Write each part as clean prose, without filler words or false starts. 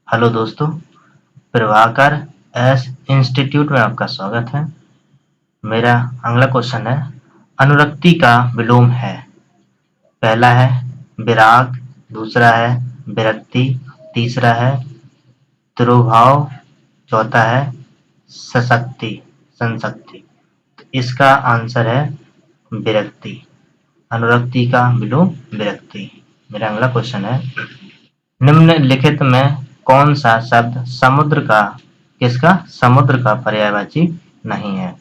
Hello दोस्तों, Prabhakar S institute में आपका स्वागत है। मेरा अगला क्वेश्चन है, अनुरक्ति का विलोम है। पहला है विराग, दूसरा है विरक्ति, तीसरा है तिरोभाव, चौथा है सशक्ति संशक्ति। तो इसका आंसर है विरक्ति। अनुरक्ति का विलोम विरक्ति। मेरा अगला क्वेश्चन है, निम्नलिखित में कौन सा शब्द समुद्र का पर्यायवाची नहीं है?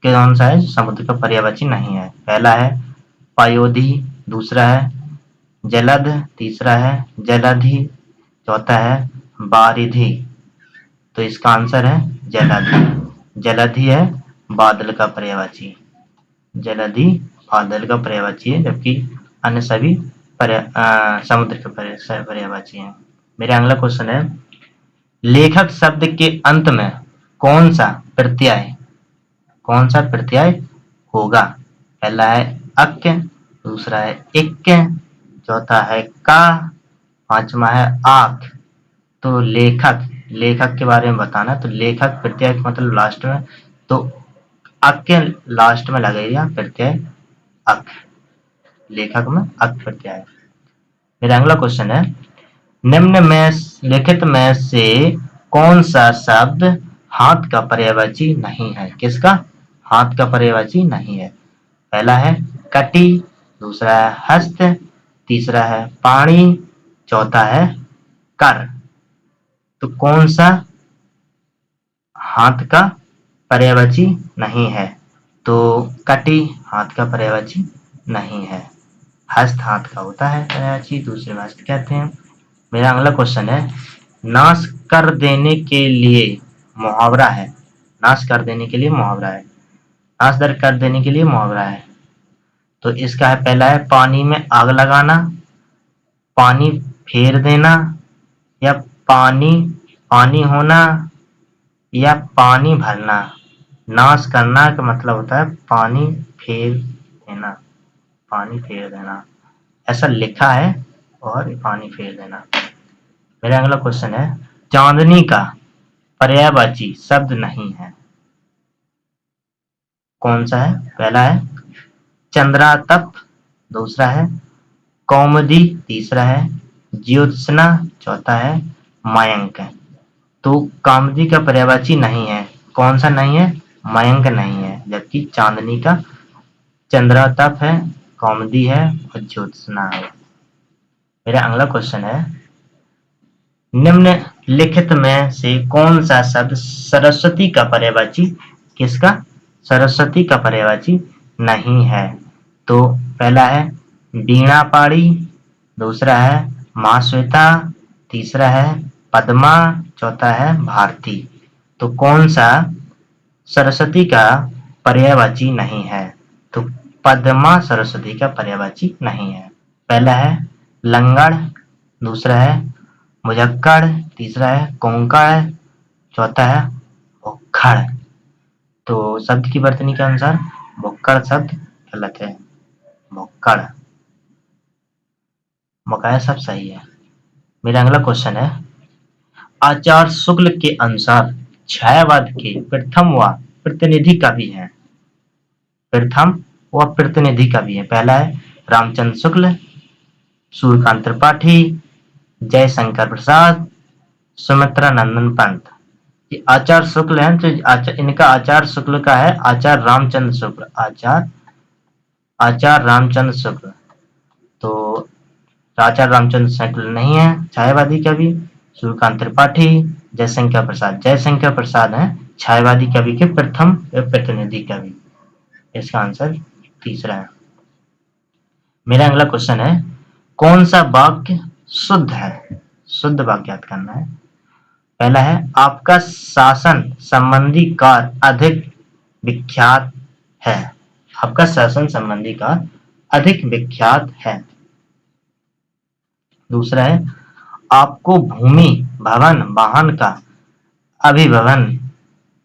कौन सा है समुद्र का पर्यायवाची नहीं है? पहला है पायोधी, दूसरा है जलद, तीसरा है जलधि, चौथा है बारिधि। तो इसका आंसर है जलधि। जलधि है बादल का पर्यायवाची। जलधि बादल का पर्यायवाची है, जबकि अन्य सभी समुद्र के पर्यायवाची हैं। मेरा अगला क्वेश्चन है, लेखक शब्द के अंत में कौन सा प्रत्यय होगा? पहला है अक्य, दूसरा है इक्य, चौथा है का, पांचवा है आक। तो लेखक के बारे में बताना, तो लेखक प्रत्यय मतलब लास्ट में, तो अक्य लास्ट में लगेगा प्रत्यय अक। लेखक में अक प्रत्यय है। मेरा अगला क्वेश्चन है, निम्नलिखित में से कौन सा शब्द हाथ का पर्यायवाची नहीं है? किसका हाथ का पर्यायवाची नहीं है? पहला है कटी, दूसरा है हस्त, तीसरा है पाणी, चौथा है कर। तो कौन सा हाथ का पर्यायवाची नहीं है? तो कटी हाथ का पर्यायवाची नहीं है। हस्त हाथ का होता है पर्यायवाची, दूसरे में हस्त कहते हैं। मेरा अगला क्वेश्चन है, नाश कर देने के लिए मुहावरा है। नाश कर देने के लिए मुहावरा है। नाश कर देने के लिए मुहावरा है। तो इसका है, पहला है पानी में आग लगाना, पानी फेर देना, या पानी होना, या पानी भरना। नाश करना का मतलब होता है पानी फेर देना। पानी फेर देना ऐसा लिखा है, और पानी फेर देना। मेरा अगला क्वेश्चन है, चांदनी का पर्यायवाची शब्द नहीं है। कौन सा है? पहला है चंद्रातप, दूसरा है कौमुदी, तीसरा है ज्योत्सना, चौथा है मयंक। तो कौमुदी का पर्यायवाची नहीं है। कौन सा नहीं है? मयंक नहीं है। जबकि चांदनी का चंद्रातप है, कौमुदी है और ज्योत्सना है। मेरा अगला क्वेश्चन है, निम्नलिखित में से कौन सा शब्द सरस्वती का पर्यायवाची किसका सरस्वती का पर्यायवाची नहीं है? तो पहला है वीणा पाड़ी, दूसरा है महाश्वेता, तीसरा है पद्मा, चौथा है भारती। तो कौन सा सरस्वती का पर्यायवाची नहीं है? तो पद्मा सरस्वती का पर्यायवाची नहीं है। पहला है लंगड़, दूसरा है मुजक्कड़, तीसरा है कोंकण, चौथा है भुक्खड़। तो शब्द की वर्तनी के अनुसार भुक्कड़ शब्द गलत है। भुक्कड़, बकाया सब सही है। मेरा अगला क्वेश्चन है, आचार्य शुक्ल के अनुसार छायावाद के प्रथम व प्रतिनिधि कवि हैं। प्रथम व प्रतिनिधि कवि है। पहला है रामचंद्र शुक्ल, सूर्यकांत त्रिपाठी, जयशंकर प्रसाद, सुमित्रा नंदन पंत। ये आचार्य शुक्ल है, तो इनका आचार्य शुक्ल का है आचार्य रामचंद्र शुक्ल। आचार्य रामचंद्र शुक्ल। तो आचार्य रामचंद्र शुक्ल नहीं है छायावादी कवि। सूर्यकांत त्रिपाठी, जयशंकर प्रसाद है छायावादी कवि के प्रथम प्रतिनिधि कवि। इसका आंसर तीसरा है। मेरा अगला क्वेश्चन है, कौन सा वाक्य शुद्ध है? शुद्ध वाक्य याद करना है। पहला है आपका शासन संबंधी कार्य अधिक विख्यात है। आपका शासन संबंधी कार्य अधिक विख्यात है। दूसरा है आपको भूमि भवन वाहन का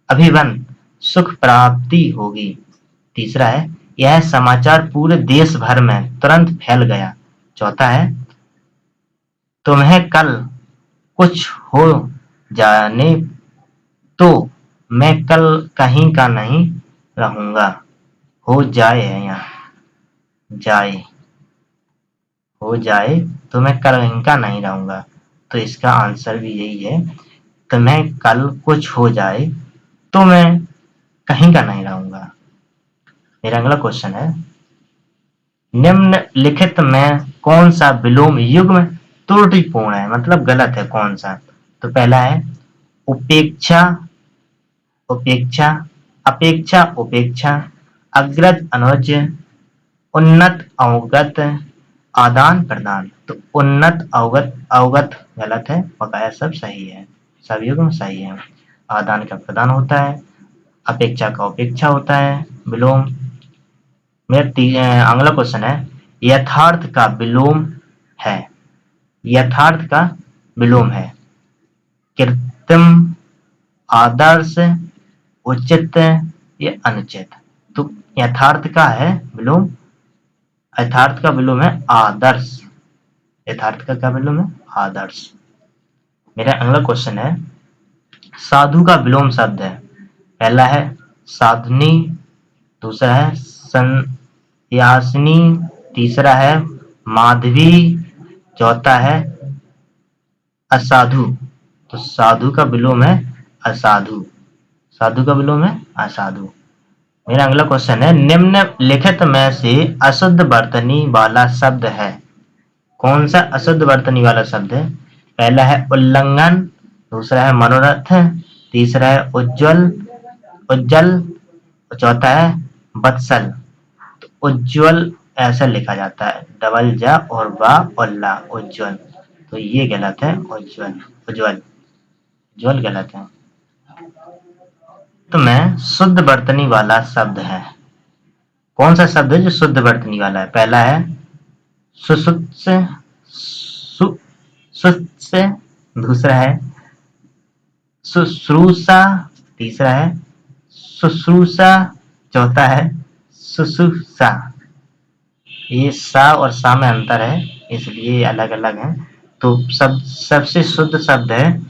अभिवन सुख प्राप्ति होगी। तीसरा है यह समाचार पूरे देश भर में तुरंत फैल गया। चौथा है तुम्हें कल कुछ हो जाने तो मैं कल कहीं का नहीं रहूंगा। हो जाए है यहाँ, जाए, हो जाए तो मैं कल कहीं का नहीं रहूंगा। तो इसका आंसर भी यही है कि मैं कल कुछ हो जाए तो मैं कहीं का नहीं रहूंगा। मेरा अगला क्वेश्चन है, निम्नलिखित में कौन सा विलोम युग्म त्रुटिपूर्ण है, मतलब गलत है कौन सा। तो पहला है उपेक्षा, उपेक्षा, अपेक्षा, उपेक्षा, अग्रज अनुज, उन्नत अवगत, आदान प्रदान। तो उन्नत अवगत, अवगत गलत है, बकाया सब सही है, सब युग्म सही है। आदान का प्रदान होता है, अपेक्षा का उपेक्षा होता है, विलोम। मेरा अगला क्वेश्चन है, यथार्थ का विलोम है, यथार्थ का विलोम है कृत्रिम, आदर्श, उचित या अनुचित। तो यथार्थ का है विलोम, यथार्थ का विलोम है आदर्श, यथार्थ का क्या विलोम है, आदर्श। मेरा अगला क्वेश्चन है, साधु का विलोम शब्द है, पहला है साधुनी, दूसरा है संन्यासिनी, तीसरा है माधवी, चौथा है असाधु। तो साधु का विलोम है असाधु, साधु का विलोम है असाधु। मेरा अगला क्वेश्चन है, निम्नलिखित में से अशुद्ध वर्तनी वाला शब्द है, कौन सा अशुद्ध वर्तनी वाला शब्द है। पहला है उल्लंघन, दूसरा है मनोरथ, तीसरा है उज्जवल, उज्जल, चौथा है वत्सल। तो उज्जवल ऐसा लिखा जाता है, डबल जा और बा उल्ला, उज्जवल। तो ये गलत है, उज्जवल, उज्जवल, उज्जवल गलत है। तो मैं शुद्ध वर्तनी वाला शब्द है, कौन सा शब्द है जो शुद्ध वर्तनी वाला है। पहला है सुश्रुत, सुश्रुत, दूसरा है शुश्रूषा, तीसरा है शुश्रूषा, चौथा है शुश्रूषा। ये सा और सा में अंतर है, इसलिए अलग अलग है। तो सबसे शुद्ध शब्द है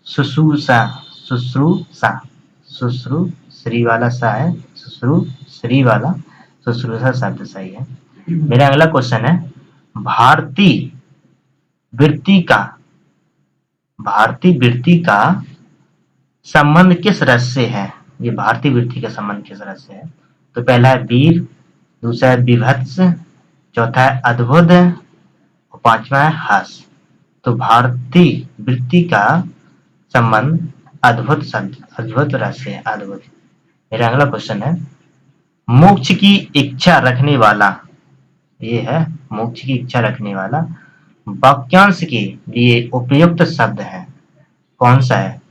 शुश्रूषा, शुश्रूषा, शुश्रू श्री वाला सा है, शुश्रू श्री वाला शुश्रूषा शब्द सही है। मेरा अगला क्वेश्चन है, भारतीय वृत्ति का, भारतीय वृत्ति का संबंध किस रस से है। ये भारतीय वृत्ति का संबंध किस रस से है। तो पहला है वीर, दूसरा है विभत्स, चौथा है अद्भुत और पांचवा है हास्य। तो भारतीय वृत्ति का संबंध अद्भुत शब्द, अद्भुत रस से, अद्भुत। मेरा अगला क्वेश्चन है, मोक्ष की इच्छा रखने वाला, ये है मोक्ष की इच्छा रखने वाला वाक्यांश के लिए उपयुक्त शब्द है, कौन सा है।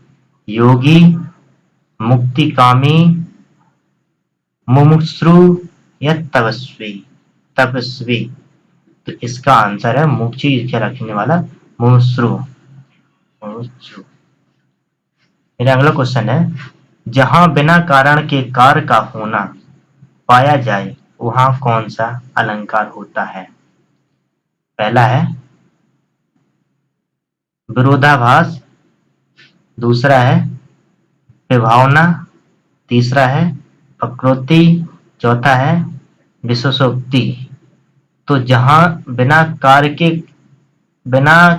योगी, मुक्तिकामी, मुमुक्षु या तपस्वी, तपस्वी। तो इसका आंसर है मोक्ष की इच्छा रखने वाला मुमुक्षु, मुमुक्षु। मेरा अगला क्वेश्चन है, जहां बिना कारण के कार्य का होना पाया जाए वहां कौन सा अलंकार होता है। पहला है विरोधाभास, दूसरा है विभावना, तीसरा है प्रकृति, चौथा है विशेषोक्ति। तो जहां बिना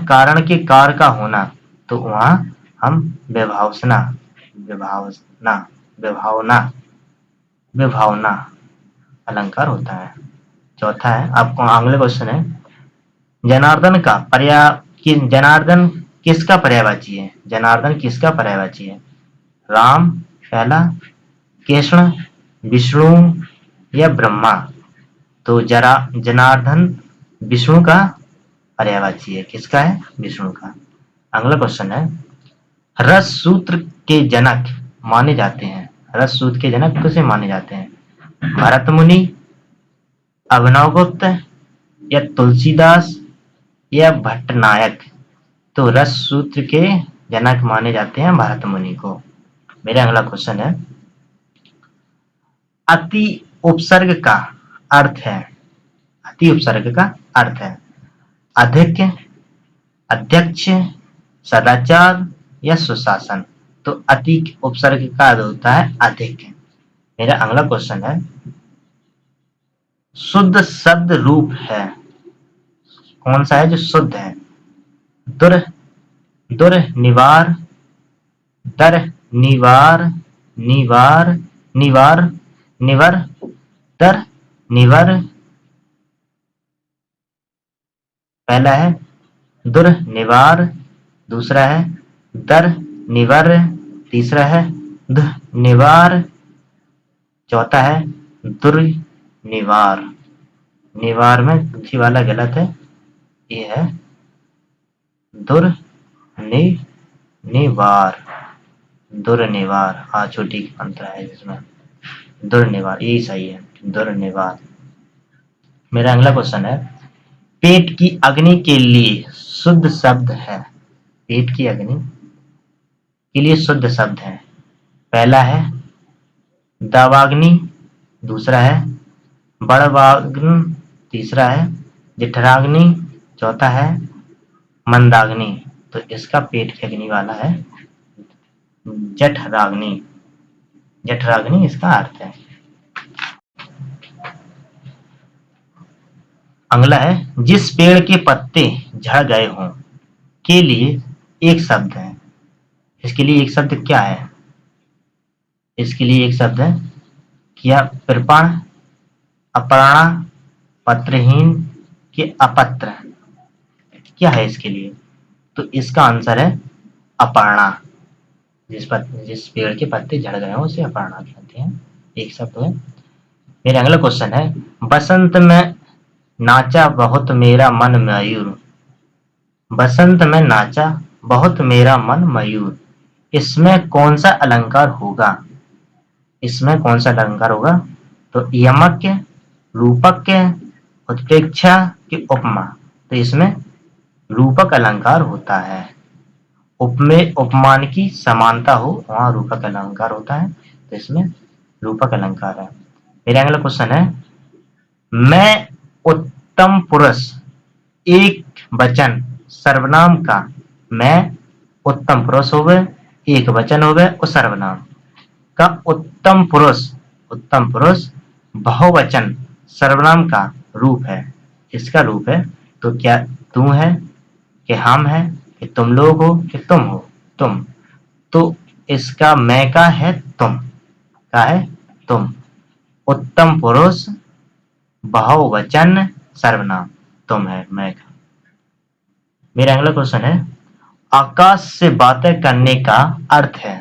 कारण के कार्य का होना, तो वहां हम विभावना, विभावना, विभावना, विभावना अलंकार होता है। चौथा है, आपको अगले क्वेश्चन है, जनार्दन का जनार्दन किसका पर्यायवाची है, जनार्दन किसका पर्यायवाची है। राम पहला, कृष्ण, विष्णु या ब्रह्मा। तो जनार्दन विष्णु का पर्यायवाची है, किसका है, विष्णु का। अगला क्वेश्चन है, रस सूत्र के जनक माने जाते हैं, रस सूत्र के जनक किसे माने जाते हैं। भरत मुनि, अभिनवगुप्त या तुलसीदास या भट्टनायक। तो रस सूत्र के जनक माने जाते हैं भरत मुनि को। मेरा अगला क्वेश्चन है, अति उपसर्ग का अर्थ है, अति उपसर्ग का अर्थ है अधिक, अध्यक्ष, सदाचार या सुशासन। तो अति उपसर्ग का अर्थ होता है अधिक। मेरा अगला क्वेश्चन है, शुद्ध शब्द रूप है, कौन सा है जो शुद्ध है? दुर, दुर निवार, दर निवार, निवार, निवार, निवर, दर निवर। पहला है दुर निवार, दूसरा है दर निवर, तीसरा है ध निवार, चौथा है दुर निवार। निवार में दूसरी वाला गलत है, ये है दुर निवार, दुर्निवार। हाँ, छोटी अंतर है जिसमें, दुर्निवार यही सही है, दुर्निवार। मेरा अगला क्वेश्चन है, पेट की अग्नि के लिए शुद्ध शब्द है, पेट की अग्नि के लिए शुद्ध शब्द है। पहला है दावाग्नि, दूसरा है बड़वाग्नि, तीसरा है जठराग्नि, चौथा है मंदाग्नि। तो इसका पेट की अग्नि वाला है जठराग्नि, जठराग्नि इसका अर्थ है। अगला है, जिस पेड़ के पत्ते झड़ गए हों के लिए एक शब्द है। इसके लिए एक शब्द क्या है? इसके लिए एक शब्द है क्या? कृपण, अपराणा, पत्रहीन के अपत्र। क्या है इसके लिए? तो इसका आंसर है अपर्णा। जिस पेड़ के पत्ते झड़ गए हों उसे अपर्णा कहते हैं, एक शब्द है। मेरा अगला क्वेश्चन है, बसंत में नाचा बहुत मेरा मन मयूर, बसंत में नाचा बहुत मेरा मन मयूर। इसमें कौन सा अलंकार होगा? इसमें कौन सा अलंकार होगा? तो यमक, रूपक, उत्प्रेक्षा की उपमा। तो इसमें रूपक अलंकार होता है। उपमेय उपमान की समानता हो वहां रूपक अलंकार होता है, तो इसमें रूपक अलंकार है। मेरा अगला क्वेश्चन है, मैं उत्तम पुरुष एक वचन सर्वनाम का, मैं उत्तम पुरुष हो गए, एक वचन हो गए और सर्वनाम का उत्तम पुरुष, उत्तम पुरुष बहुवचन सर्वनाम का रूप है। इसका रूप है तो क्या तू है, कि हम है, कि तुम लोग हो, कि तुम हो, तुम। तो इसका मैं का है तुम, का है तुम। उत्तम पुरुष बहुवचन सर्वनाम तुम है, मैं का। मेरा अगला क्वेश्चन है, आकाश से बातें करने का अर्थ है।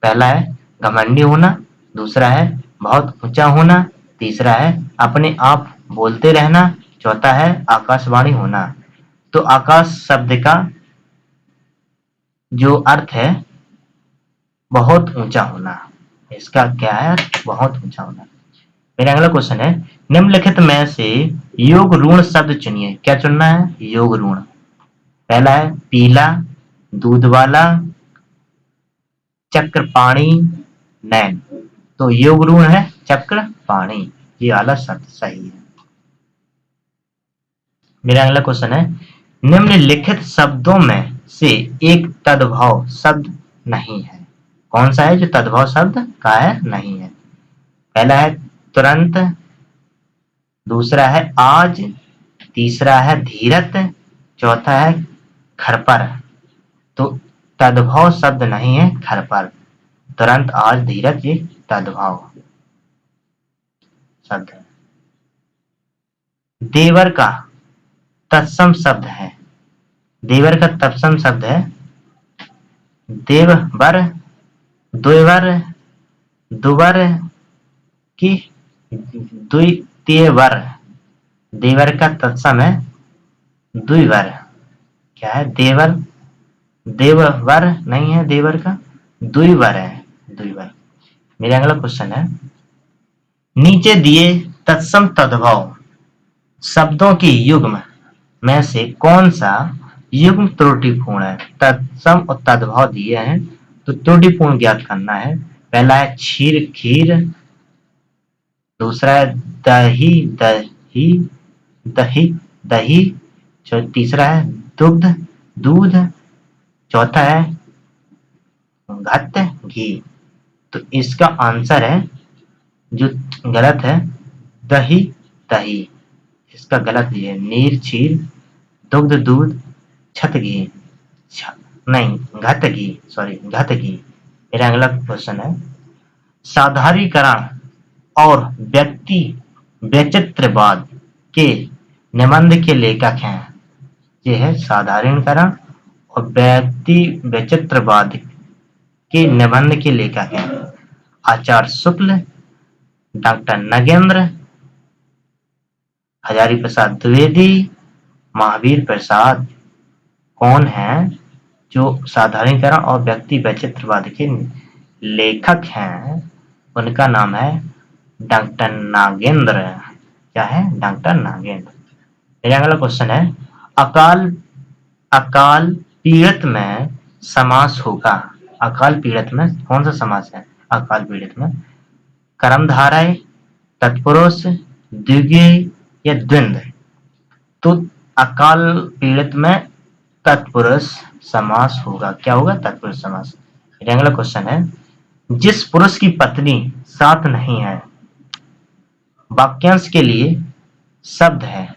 पहला है घमंडी होना, दूसरा है बहुत ऊंचा होना, तीसरा है अपने आप बोलते रहना, चौथा है आकाशवाणी होना। तो आकाश शब्द का जो अर्थ है बहुत ऊंचा होना, इसका क्या है? बहुत ऊंचा होना। मेरा अगला क्वेश्चन है, निम्नलिखित में से योग ऋण शब्द चुनिए। क्या चुनना है? योग ऋण। पहला है पीला, दूध वाला, चक्रपाणी, नैन। तो योग ऋण है चक्रपाणी, ये वाला शब्द सही है। मेरा अगला क्वेश्चन है, निम्नलिखित शब्दों में से एक तद्भव शब्द नहीं है। कौन सा है जो तद्भव शब्द का है? नहीं है। पहला है तुरंत, दूसरा है आज, तीसरा है धीरत, चौथा है खरपर। तो तद्भव शब्द नहीं है खरपर। तुरंत, आज, धीरत ये तद्भव शब्द है। देवर का तत्सम शब्द है, देवर का तत्सम शब्द है देववर, द्विवर, दुवर की द्वितीयवर। देवर का तत्सम है द्विवर। क्या है? देवर, देववर नहीं है, देवर का द्विवर है, द्विवर। मेरा अगला क्वेश्चन है, नीचे दिए तत्सम तद्भव शब्दों की युग्म में से कौन सा युग्म त्रुटिपूर्ण है? तत्सम और तद्भव दिए हैं तो त्रुटिपूर्ण ज्ञात करना है। पहला है क्षीर, खीर, दूसरा है दही, दही, दही, दही, तीसरा है दुग्ध, दूध, चौथा है घत घी। तो इसका आंसर है जो गलत है दही दही। इसका गलत ये है नीर क्षीर दुग्ध दूध छत घी। नहीं घत घी, सॉरी घत घी। मेरा अगला क्वेश्चन है साधारणीकरण और व्यक्ति वैचित्रवाद के निबंध के लेखक हैं। ये है साधारणीकरण और व्यक्ति वैचित्रवाद के निबंध के लेखक हैं आचार्य शुक्ल, डॉक्टर नगेंद्र, हजारी प्रसाद द्विवेदी, महावीर प्रसाद। कौन है जो साधारणीकरण और व्यक्ति वैचित्रवाद के लेखक हैं? उनका नाम है डॉक्टर नागेंद्र। क्या है? डॉक्टर नागेंद्र। मेरा अगला क्वेश्चन है अकाल अकाल पीड़ित में समास होगा। अकाल पीड़ित में कौन सा समास है? अकाल पीड़ित में कर्मधारय, तत्पुरुष, द्विगुणी या द्वंद्व। तो अकाल पीड़ित में तत्पुरुष समास होगा। क्या होगा? तत्पुरुष समास। मेरा अगला क्वेश्चन है जिस पुरुष की पत्नी साथ नहीं है वाक्यांश के लिए शब्द है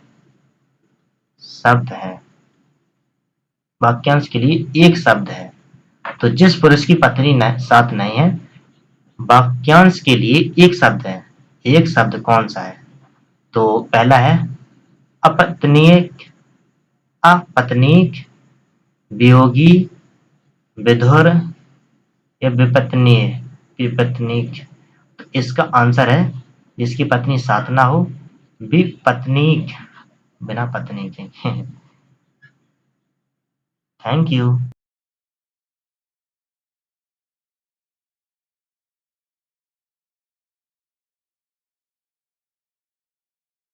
वाक्यांश के लिए एक शब्द है। तो जिस पुरुष की पत्नी साथ नहीं है वाक्यांश के लिए एक शब्द है। एक शब्द कौन सा है? तो पहला है अपत्नीक, अपत्नीक, वियोगी, विधुर या विपत्नीय, विपत्नीक। तो इसका आंसर है जिसकी पत्नी साथ ना हो विपत्नीक, बिना पत्नी के। Thank you.